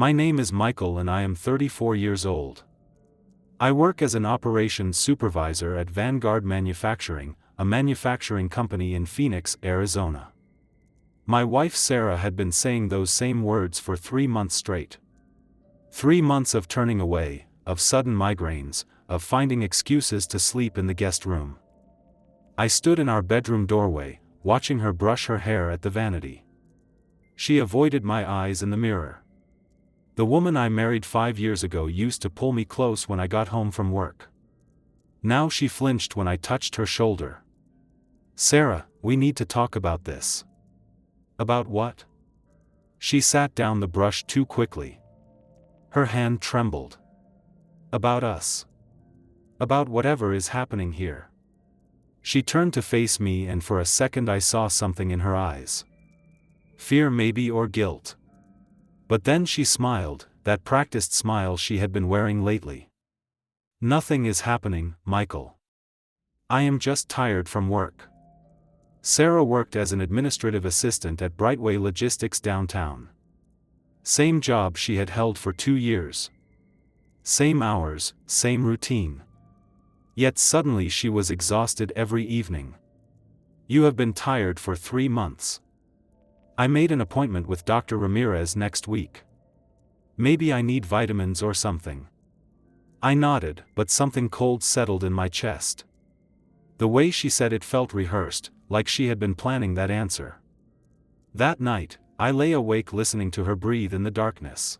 My name is Michael and I am 34 years old. I work as an operations supervisor at Vanguard Manufacturing, a manufacturing company in Phoenix, Arizona. My wife Sarah had been saying those same words for 3 months straight. 3 months of turning away, of sudden migraines, of finding excuses to sleep in the guest room. I stood in our bedroom doorway, watching her brush her hair at the vanity. She avoided my eyes in the mirror. The woman I married 5 years ago used to pull me close when I got home from work. Now she flinched when I touched her shoulder. "Sarah, we need to talk about this." "About what?" She sat down the brush too quickly. Her hand trembled. "About us. About whatever is happening here." She turned to face me and for a second I saw something in her eyes. Fear maybe or guilt. But then she smiled, that practiced smile she had been wearing lately. "Nothing is happening, Michael. I am just tired from work." Sarah worked as an administrative assistant at Brightway Logistics downtown. Same job she had held for 2 years. Same hours, same routine. Yet suddenly she was exhausted every evening. "You have been tired for 3 months. I made an appointment with Dr. Ramirez next week. Maybe I need vitamins or something." I nodded, but something cold settled in my chest. The way she said it felt rehearsed, like she had been planning that answer. That night, I lay awake listening to her breathe in the darkness.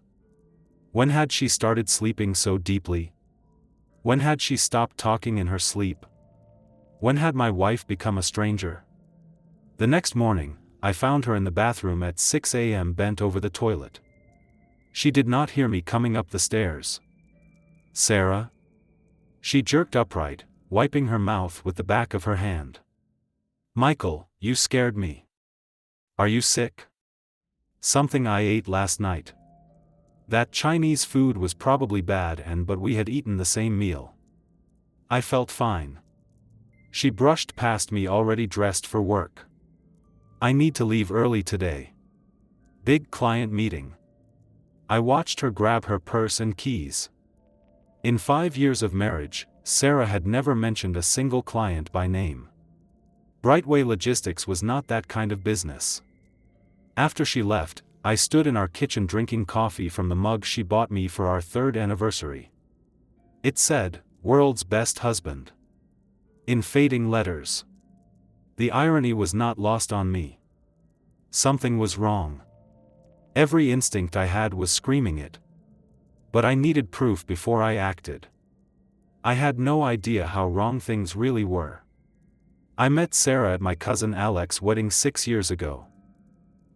When had she started sleeping so deeply? When had she stopped talking in her sleep? When had my wife become a stranger? The next morning, I found her in the bathroom at 6 a.m. bent over the toilet. She did not hear me coming up the stairs. "Sarah?" She jerked upright, wiping her mouth with the back of her hand. "Michael, you scared me. Are you sick?" "Something I ate last night. That Chinese food was probably bad but we had eaten the same meal. I felt fine." She brushed past me already dressed for work. "I need to leave early today. Big client meeting." I watched her grab her purse and keys. In 5 years of marriage, Sarah had never mentioned a single client by name. Brightway Logistics was not that kind of business. After she left, I stood in our kitchen drinking coffee from the mug she bought me for our 3rd anniversary. It said, "World's Best Husband," in fading letters. The irony was not lost on me. Something was wrong. Every instinct I had was screaming it. But I needed proof before I acted. I had no idea how wrong things really were. I met Sarah at my cousin Alex's wedding 6 years ago.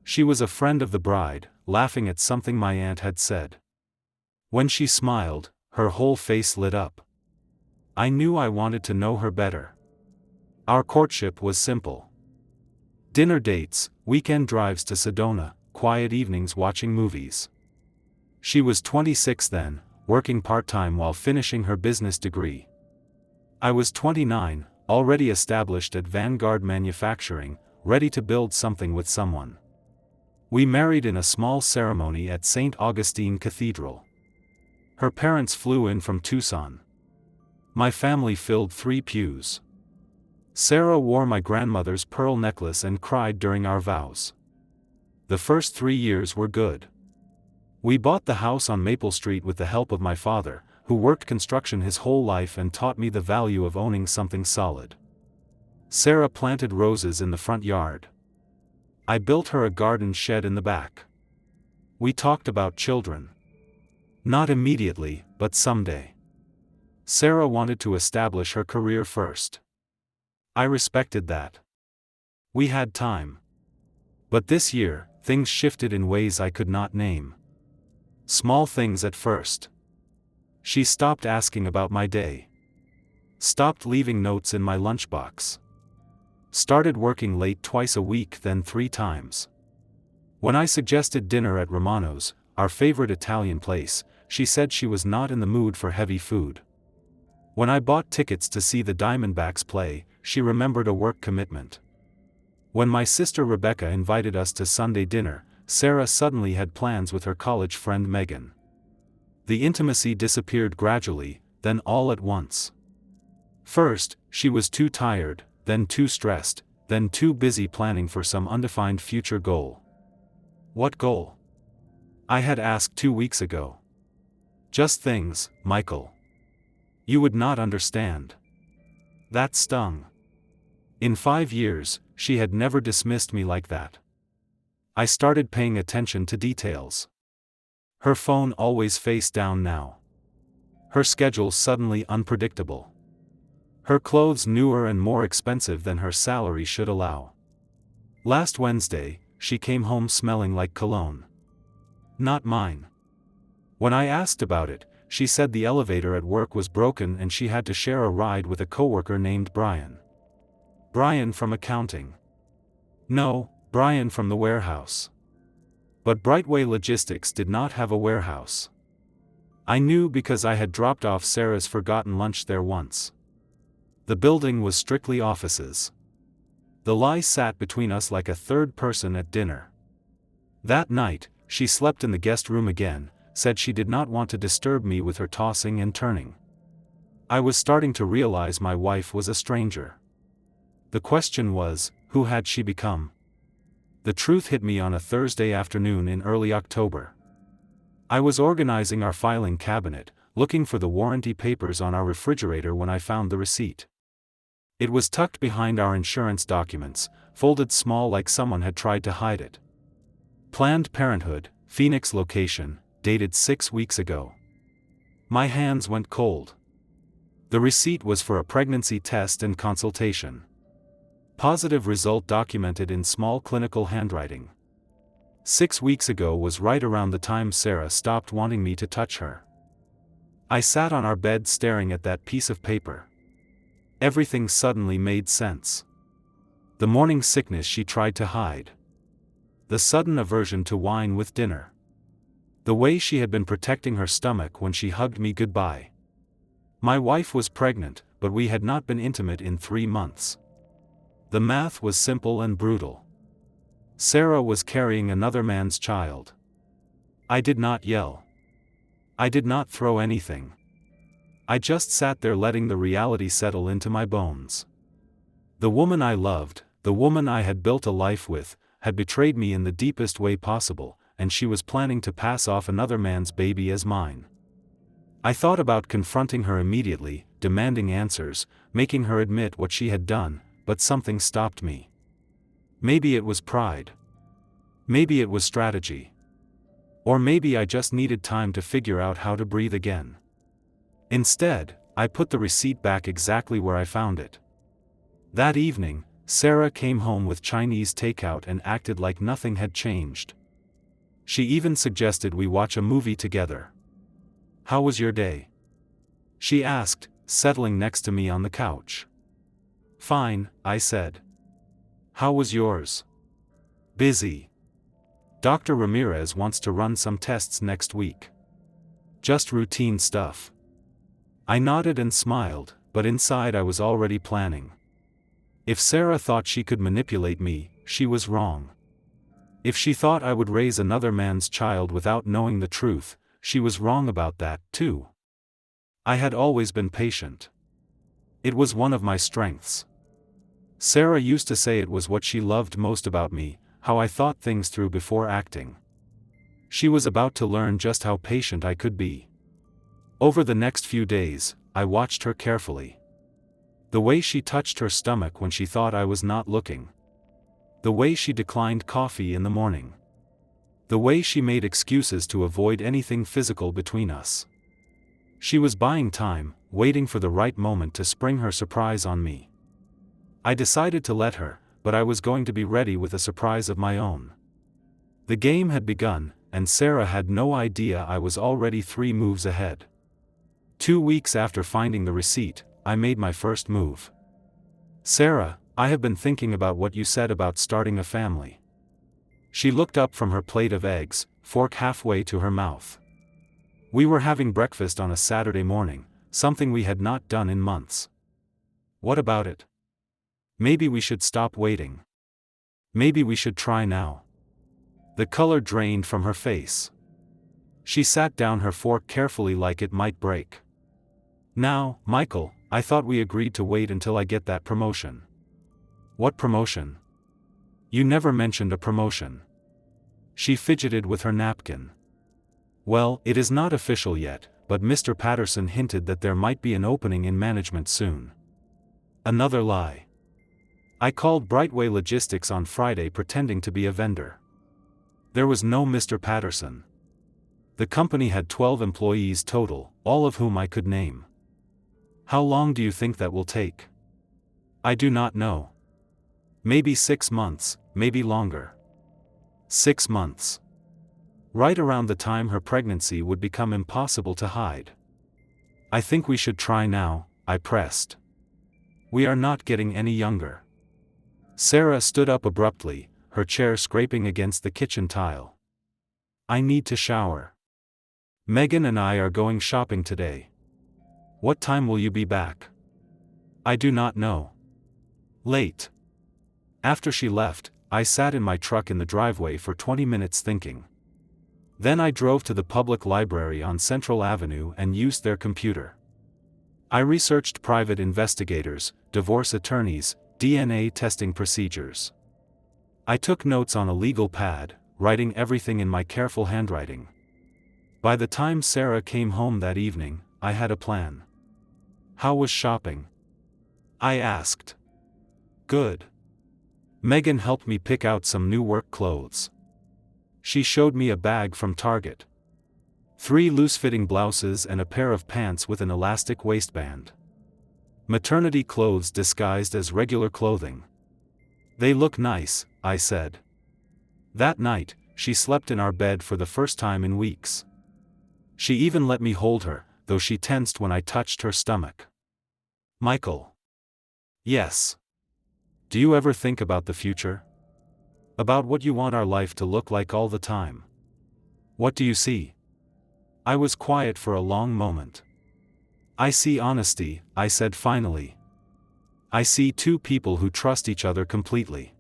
She was a friend of the bride, laughing at something my aunt had said. When she smiled, her whole face lit up. I knew I wanted to know her better. Our courtship was simple. Dinner dates, weekend drives to Sedona, quiet evenings watching movies. She was 26 then, working part-time while finishing her business degree. I was 29, already established at Vanguard Manufacturing, ready to build something with someone. We married in a small ceremony at St. Augustine Cathedral. Her parents flew in from Tucson. My family filled 3 pews. Sarah wore my grandmother's pearl necklace and cried during our vows. The first 3 years were good. We bought the house on Maple Street with the help of my father, who worked construction his whole life and taught me the value of owning something solid. Sarah planted roses in the front yard. I built her a garden shed in the back. We talked about children. Not immediately, but someday. Sarah wanted to establish her career first. I respected that. We had time. But this year, things shifted in ways I could not name. Small things at first. She stopped asking about my day. Stopped leaving notes in my lunchbox. Started working late twice a week, then 3 times. When I suggested dinner at Romano's, our favorite Italian place, she said she was not in the mood for heavy food. When I bought tickets to see the Diamondbacks play, she remembered a work commitment. When my sister Rebecca invited us to Sunday dinner, Sarah suddenly had plans with her college friend Megan. The intimacy disappeared gradually, then all at once. First, she was too tired, then too stressed, then too busy planning for some undefined future goal. What goal? I had asked 2 weeks ago. Just things, Michael. You would not understand. That stung. In 5 years, she had never dismissed me like that. I started paying attention to details. Her phone always face down now. Her schedule suddenly unpredictable. Her clothes newer and more expensive than her salary should allow. Last Wednesday, she came home smelling like cologne. Not mine. When I asked about it, she said the elevator at work was broken and she had to share a ride with a coworker named Brian. Brian from accounting. No, Brian from the warehouse. But Brightway Logistics did not have a warehouse. I knew because I had dropped off Sarah's forgotten lunch there once. The building was strictly offices. The lie sat between us like a third person at dinner. That night, she slept in the guest room again, said she did not want to disturb me with her tossing and turning. I was starting to realize my wife was a stranger. The question was, who had she become? The truth hit me on a Thursday afternoon in early October. I was organizing our filing cabinet, looking for the warranty papers on our refrigerator when I found the receipt. It was tucked behind our insurance documents, folded small like someone had tried to hide it. Planned Parenthood, Phoenix location, dated 6 weeks ago. My hands went cold. The receipt was for a pregnancy test and consultation. Positive result documented in small clinical handwriting. 6 weeks ago was right around the time Sarah stopped wanting me to touch her. I sat on our bed staring at that piece of paper. Everything suddenly made sense. The morning sickness she tried to hide. The sudden aversion to wine with dinner. The way she had been protecting her stomach when she hugged me goodbye. My wife was pregnant, but we had not been intimate in 3 months. The math was simple and brutal. Sarah was carrying another man's child. I did not yell. I did not throw anything. I just sat there letting the reality settle into my bones. The woman I loved, the woman I had built a life with, had betrayed me in the deepest way possible, and she was planning to pass off another man's baby as mine. I thought about confronting her immediately, demanding answers, making her admit what she had done, but something stopped me. Maybe it was pride. Maybe it was strategy. Or maybe I just needed time to figure out how to breathe again. Instead, I put the receipt back exactly where I found it. That evening, Sarah came home with Chinese takeout and acted like nothing had changed. She even suggested we watch a movie together. "How was your day?" she asked, settling next to me on the couch. "Fine," I said. "How was yours?" "Busy. Dr. Ramirez wants to run some tests next week. Just routine stuff." I nodded and smiled, but inside I was already planning. If Sarah thought she could manipulate me, she was wrong. If she thought I would raise another man's child without knowing the truth, she was wrong about that, too. I had always been patient. It was one of my strengths. Sarah used to say it was what she loved most about me, how I thought things through before acting. She was about to learn just how patient I could be. Over the next few days, I watched her carefully. The way she touched her stomach when she thought I was not looking. The way she declined coffee in the morning. The way she made excuses to avoid anything physical between us. She was buying time, waiting for the right moment to spring her surprise on me. I decided to let her, but I was going to be ready with a surprise of my own. The game had begun, and Sarah had no idea I was already 3 moves ahead. 2 weeks after finding the receipt, I made my first move. "Sarah, I have been thinking about what you said about starting a family." She looked up from her plate of eggs, fork halfway to her mouth. We were having breakfast on a Saturday morning, something we had not done in months. "What about it? Maybe we should stop waiting. Maybe we should try now." The color drained from her face. She sat down her fork carefully like it might break. Now, Michael, I thought we agreed to wait until I get that promotion. What promotion? You never mentioned a promotion. She fidgeted with her napkin. Well, it is not official yet, but Mr. Patterson hinted that there might be an opening in management soon. Another lie. I called Brightway Logistics on Friday pretending to be a vendor. There was no Mr. Patterson. The company had 12 employees total, all of whom I could name. How long do you think that will take? I do not know. Maybe 6 months, maybe longer. 6 months. Right around the time her pregnancy would become impossible to hide. I think we should try now, I pressed. We are not getting any younger. Sarah stood up abruptly, her chair scraping against the kitchen tile. I need to shower. Megan and I are going shopping today. What time will you be back? I do not know. Late. After she left, I sat in my truck in the driveway for 20 minutes thinking. Then I drove to the public library on Central Avenue and used their computer. I researched private investigators, divorce attorneys, DNA testing procedures. I took notes on a legal pad, writing everything in my careful handwriting. By the time Sarah came home that evening, I had a plan. How was shopping? I asked. Good. Megan helped me pick out some new work clothes. She showed me a bag from Target. 3 loose-fitting blouses and a pair of pants with an elastic waistband. Maternity clothes disguised as regular clothing. They look nice, I said. That night, she slept in our bed for the first time in weeks. She even let me hold her, though she tensed when I touched her stomach. Michael. Yes. Do you ever think about the future? About what you want our life to look like all the time? What do you see? I was quiet for a long moment. I see honesty, I said finally. I see 2 people who trust each other completely.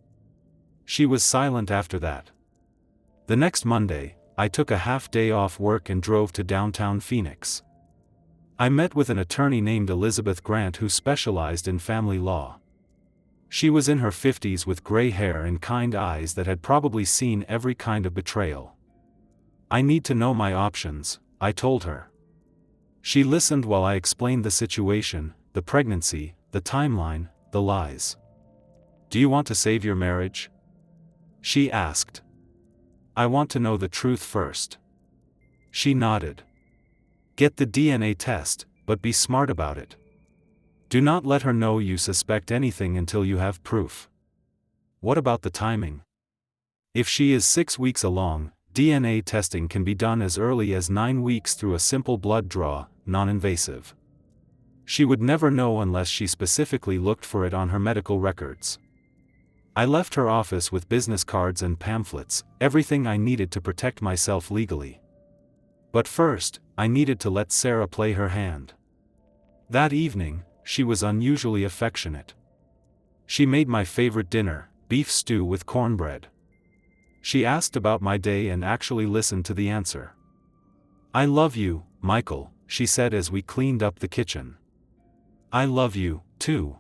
She was silent after that. The next Monday, I took a half-day off work and drove to downtown Phoenix. I met with an attorney named Elizabeth Grant who specialized in family law. She was in her 50s with gray hair and kind eyes that had probably seen every kind of betrayal. I need to know my options, I told her. She listened while I explained the situation, the pregnancy, the timeline, the lies. Do you want to save your marriage? She asked. I want to know the truth first. She nodded. Get the DNA test, but be smart about it. Do not let her know you suspect anything until you have proof. What about the timing? If she is 6 weeks along, DNA testing can be done as early as 9 weeks through a simple blood draw, non-invasive. She would never know unless she specifically looked for it on her medical records. I left her office with business cards and pamphlets, everything I needed to protect myself legally. But first, I needed to let Sarah play her hand. That evening, she was unusually affectionate. She made my favorite dinner, beef stew with cornbread. She asked about my day and actually listened to the answer. I love you, Michael, she said as we cleaned up the kitchen. I love you, too.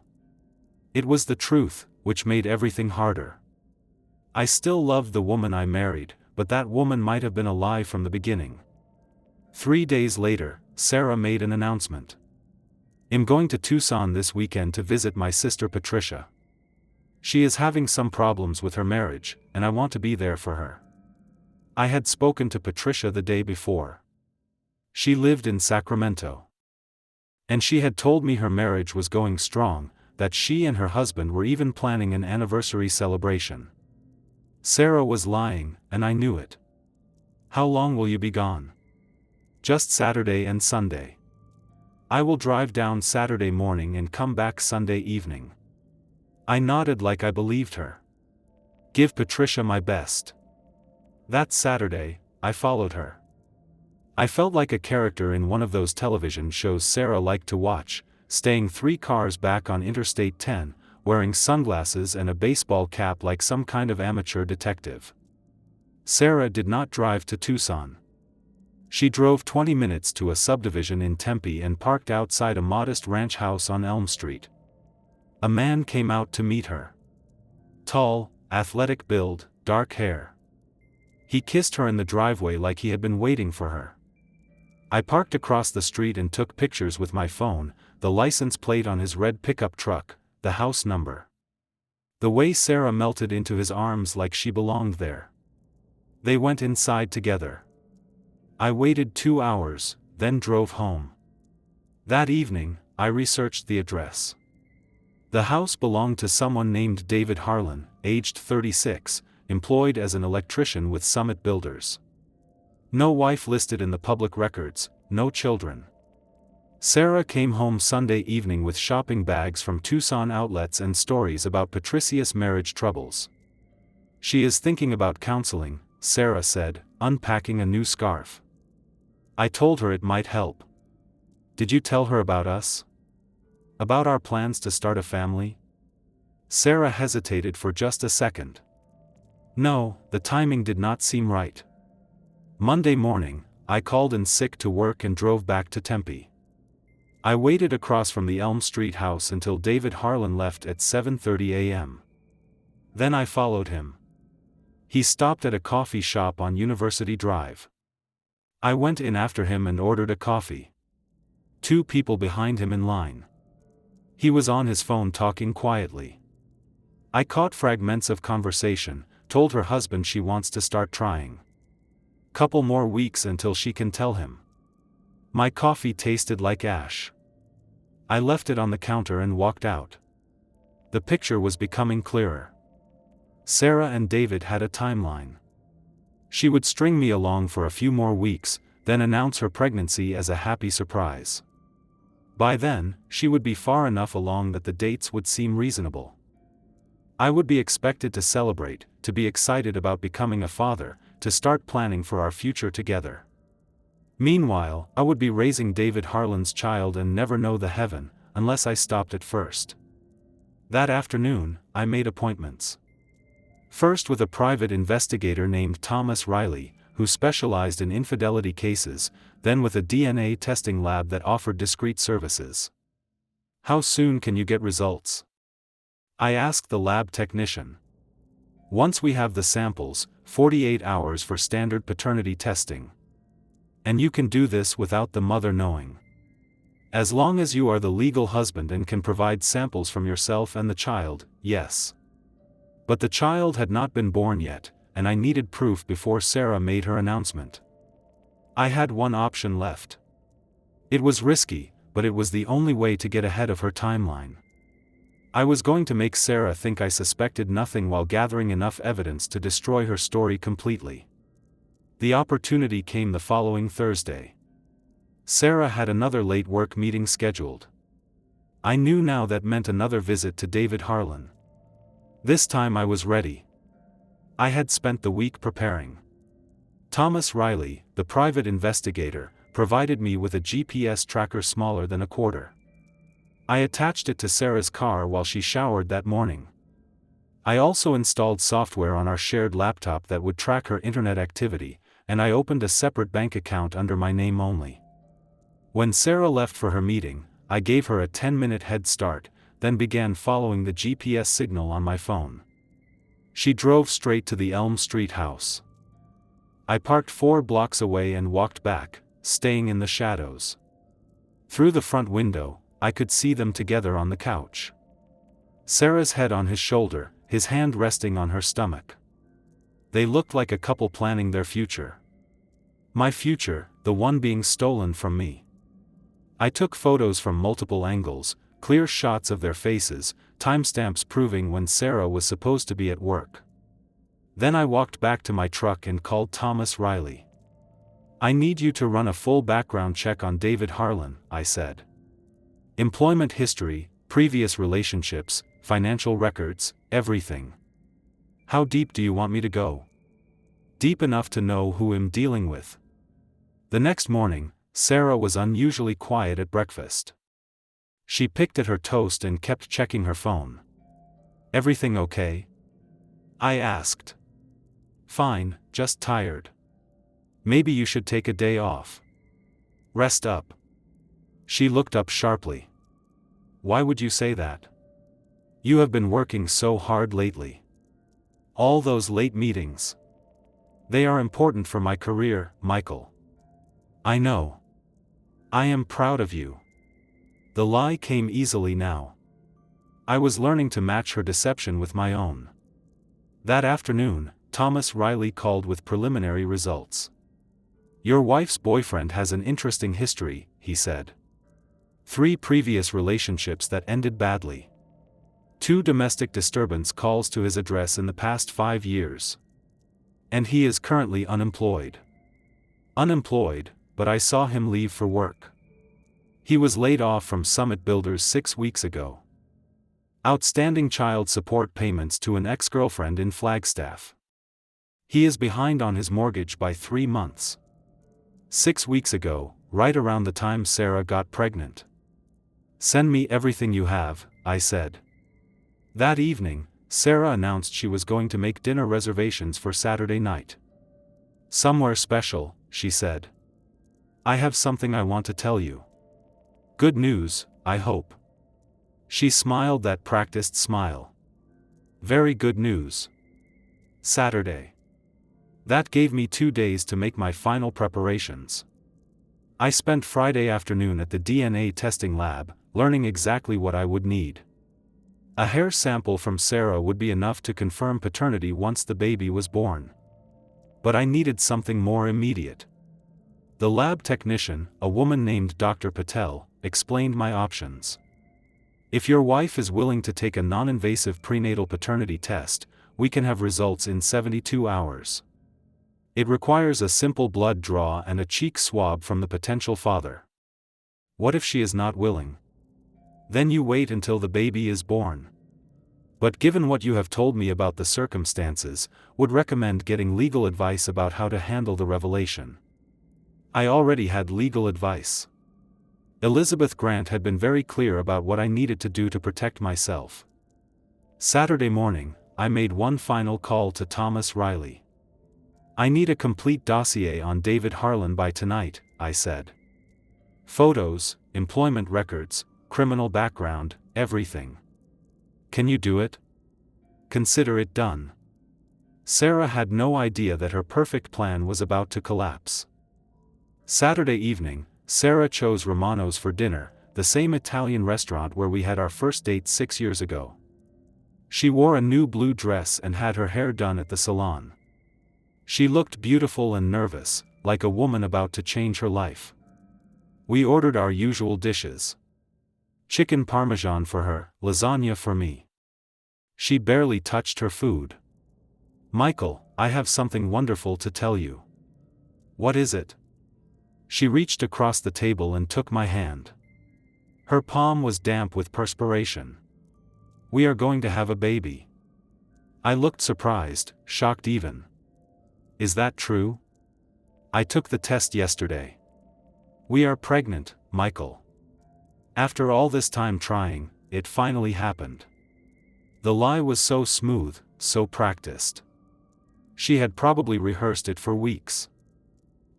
It was the truth, which made everything harder. I still loved the woman I married, but that woman might have been a lie from the beginning. 3 days later, Sarah made an announcement. I'm going to Tucson this weekend to visit my sister Patricia. She is having some problems with her marriage, and I want to be there for her. I had spoken to Patricia the day before. She lived in Sacramento. And she had told me her marriage was going strong, that she and her husband were even planning an anniversary celebration. Sarah was lying, and I knew it. How long will you be gone? Just Saturday and Sunday. I will drive down Saturday morning and come back Sunday evening. I nodded like I believed her. Give Patricia my best. That Saturday, I followed her. I felt like a character in one of those television shows Sarah liked to watch, staying 3 cars back on Interstate 10, wearing sunglasses and a baseball cap like some kind of amateur detective. Sarah did not drive to Tucson. She drove 20 minutes to a subdivision in Tempe and parked outside a modest ranch house on Elm Street. A man came out to meet her. Tall, athletic build, dark hair. He kissed her in the driveway like he had been waiting for her. I parked across the street and took pictures with my phone, the license plate on his red pickup truck, the house number. The way Sarah melted into his arms like she belonged there. They went inside together. I waited 2 hours, then drove home. That evening, I researched the address. The house belonged to someone named David Harlan, aged 36, employed as an electrician with Summit Builders. No wife listed in the public records, no children. Sarah came home Sunday evening with shopping bags from Tucson outlets and stories about Patricia's marriage troubles. She is thinking about counseling, Sarah said, unpacking a new scarf. I told her it might help. Did you tell her about us? About our plans to start a family? Sarah hesitated for just a second. No, the timing did not seem right. Monday morning, I called in sick to work and drove back to Tempe. I waited across from the Elm Street house until David Harlan left at 7:30 a.m. Then I followed him. He stopped at a coffee shop on University Drive. I went in after him and ordered a coffee. 2 people behind him in line. He was on his phone talking quietly. I caught fragments of conversation, told her husband she wants to start trying. Couple more weeks until she can tell him. My coffee tasted like ash. I left it on the counter and walked out. The picture was becoming clearer. Sarah and David had a timeline. She would string me along for a few more weeks, then announce her pregnancy as a happy surprise. By then, she would be far enough along that the dates would seem reasonable. I would be expected to celebrate, to be excited about becoming a father, to start planning for our future together. Meanwhile, I would be raising David Harlan's child and never know the heaven, unless I stopped at first. That afternoon, I made appointments. First with a private investigator named Thomas Riley, who specialized in infidelity cases, then with a DNA testing lab that offered discreet services. How soon can you get results? I asked the lab technician. Once we have the samples, 48 hours for standard paternity testing. And you can do this without the mother knowing. As long as you are the legal husband and can provide samples from yourself and the child, yes. But the child had not been born yet, and I needed proof before Sarah made her announcement. I had one option left. It was risky, but it was the only way to get ahead of her timeline. I was going to make Sarah think I suspected nothing while gathering enough evidence to destroy her story completely. The opportunity came the following Thursday. Sarah had another late work meeting scheduled. I knew now that meant another visit to David Harlan. This time I was ready. I had spent the week preparing. Thomas Riley, the private investigator, provided me with a GPS tracker smaller than a quarter. I attached it to Sarah's car while she showered that morning. I also installed software on our shared laptop that would track her internet activity, and I opened a separate bank account under my name only. When Sarah left for her meeting, I gave her a 10-minute head start, then began following the GPS signal on my phone. She drove straight to the Elm Street house. I parked 4 blocks away and walked back, staying in the shadows. Through the front window, I could see them together on the couch. Sarah's head on his shoulder, his hand resting on her stomach. They looked like a couple planning their future. My future, the one being stolen from me. I took photos from multiple angles, clear shots of their faces, timestamps proving when Sarah was supposed to be at work. Then I walked back to my truck and called Thomas Riley. I need you to run a full background check on David Harlan, I said. Employment history, previous relationships, financial records, everything. How deep do you want me to go? Deep enough to know who I'm dealing with. The next morning, Sarah was unusually quiet at breakfast. She picked at her toast and kept checking her phone. Everything okay? I asked. Fine, just tired. Maybe you should take a day off. Rest up. She looked up sharply. Why would you say that? You have been working so hard lately. All those late meetings. They are important for my career, Michael. I know. I am proud of you. The lie came easily now. I was learning to match her deception with my own. That afternoon, Thomas Riley called with preliminary results. Your wife's boyfriend has an interesting history, he said. 3 previous relationships that ended badly. 2 domestic disturbance calls to his address in the past 5 years. And he is currently unemployed. Unemployed, but I saw him leave for work. He was laid off from Summit Builders 6 weeks ago. Outstanding child support payments to an ex-girlfriend in Flagstaff. He is behind on his mortgage by 3 months. 6 weeks ago, right around the time Sarah got pregnant. Send me everything you have, I said. That evening, Sarah announced she was going to make dinner reservations for Saturday night. Somewhere special, she said. I have something I want to tell you. Good news, I hope. She smiled that practiced smile. Very good news. Saturday. That gave me 2 days to make my final preparations. I spent Friday afternoon at the DNA testing lab, learning exactly what I would need. A hair sample from Sarah would be enough to confirm paternity once the baby was born. But I needed something more immediate. The lab technician, a woman named Dr. Patel, explained my options. If your wife is willing to take a non-invasive prenatal paternity test, we can have results in 72 hours. It requires a simple blood draw and a cheek swab from the potential father. What if she is not willing? Then you wait until the baby is born. But given what you have told me about the circumstances, would recommend getting legal advice about how to handle the revelation. I already had legal advice. Elizabeth Grant had been very clear about what I needed to do to protect myself. Saturday morning, I made one final call to Thomas Riley. I need a complete dossier on David Harlan by tonight, I said. Photos, employment records, criminal background, everything. Can you do it? Consider it done. Sarah had no idea that her perfect plan was about to collapse. Saturday evening, Sarah chose Romano's for dinner, the same Italian restaurant where we had our first date 6 years ago. She wore a new blue dress and had her hair done at the salon. She looked beautiful and nervous, like a woman about to change her life. We ordered our usual dishes. Chicken parmesan for her, lasagna for me. She barely touched her food. Michael, I have something wonderful to tell you. What is it? She reached across the table and took my hand. Her palm was damp with perspiration. We are going to have a baby. I looked surprised, shocked even. Is that true? I took the test yesterday. We are pregnant, Michael. After all this time trying, it finally happened. The lie was so smooth, so practiced. She had probably rehearsed it for weeks.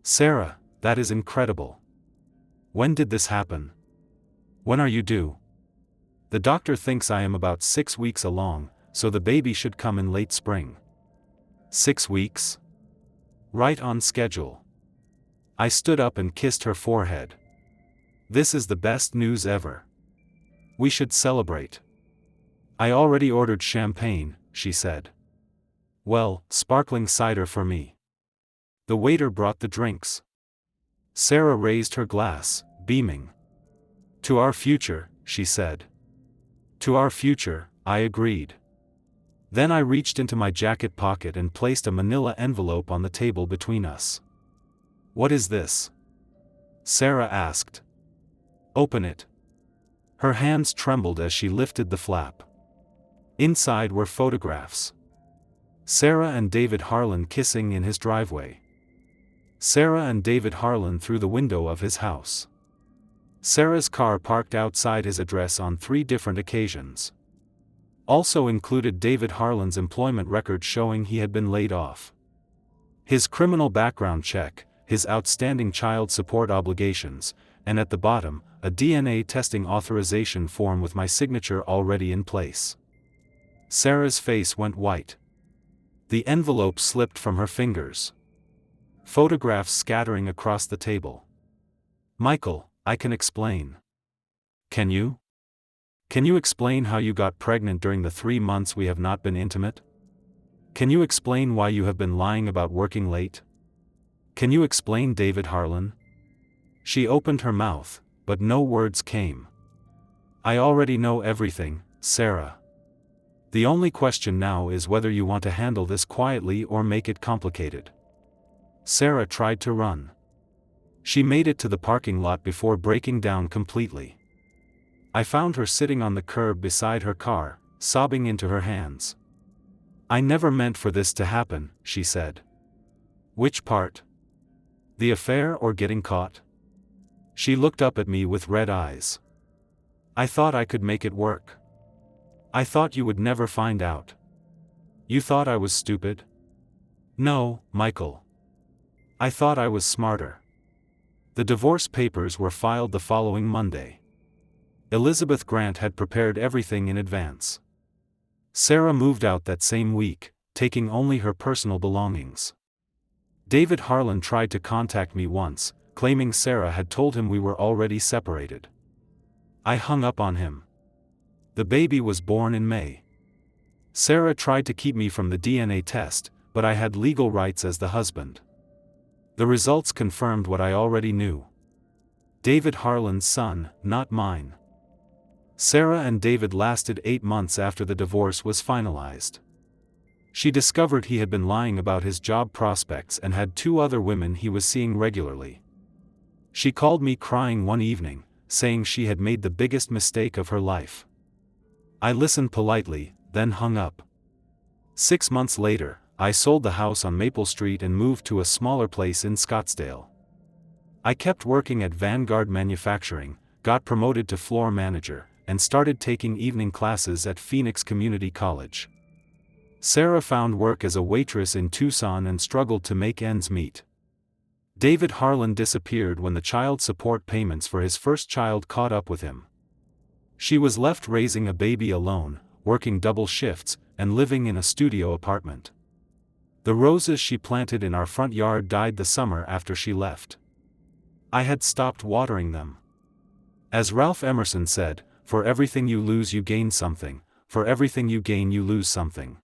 Sarah, that is incredible. When did this happen? When are you due? The doctor thinks I am about 6 weeks along, so the baby should come in late spring. 6 weeks? Right on schedule. I stood up and kissed her forehead. This is the best news ever. We should celebrate. I already ordered champagne, she said. Well, sparkling cider for me. The waiter brought the drinks. Sarah raised her glass, beaming. To our future, she said. To our future, I agreed. Then I reached into my jacket pocket and placed a manila envelope on the table between us. What is this? Sarah asked. Open it. Her hands trembled as she lifted the flap. Inside were photographs. Sarah and David Harlan kissing in his driveway. Sarah and David Harlan through the window of his house. Sarah's car parked outside his address on 3 different occasions. Also included David Harlan's employment record showing he had been laid off. His criminal background check, his outstanding child support obligations, and at the bottom, a DNA testing authorization form with my signature already in place. Sarah's face went white. The envelope slipped from her fingers. Photographs scattering across the table. Michael, I can explain. Can you? Can you explain how you got pregnant during the 3 months we have not been intimate? Can you explain why you have been lying about working late? Can you explain David Harlan? She opened her mouth, but no words came. I already know everything, Sarah. The only question now is whether you want to handle this quietly or make it complicated. Sarah tried to run. She made it to the parking lot before breaking down completely. I found her sitting on the curb beside her car, sobbing into her hands. I never meant for this to happen, she said. Which part? The affair or getting caught? She looked up at me with red eyes. I thought I could make it work. I thought you would never find out. You thought I was stupid? No, Michael. I thought I was smarter. The divorce papers were filed the following Monday. Elizabeth Grant had prepared everything in advance. Sarah moved out that same week, taking only her personal belongings. David Harlan tried to contact me once, claiming Sarah had told him we were already separated. I hung up on him. The baby was born in May. Sarah tried to keep me from the DNA test, but I had legal rights as the husband. The results confirmed what I already knew. David Harlan's son, not mine. Sarah and David lasted 8 months after the divorce was finalized. She discovered he had been lying about his job prospects and had 2 other women he was seeing regularly. She called me crying one evening, saying she had made the biggest mistake of her life. I listened politely, then hung up. 6 months later, I sold the house on Maple Street and moved to a smaller place in Scottsdale. I kept working at Vanguard Manufacturing, got promoted to floor manager, and started taking evening classes at Phoenix Community College. Sarah found work as a waitress in Tucson and struggled to make ends meet. David Harlan disappeared when the child support payments for his first child caught up with him. She was left raising a baby alone, working double shifts, and living in a studio apartment. The roses she planted in our front yard died the summer after she left. I had stopped watering them. As Ralph Emerson said, "For everything you lose you gain something, for everything you gain you lose something."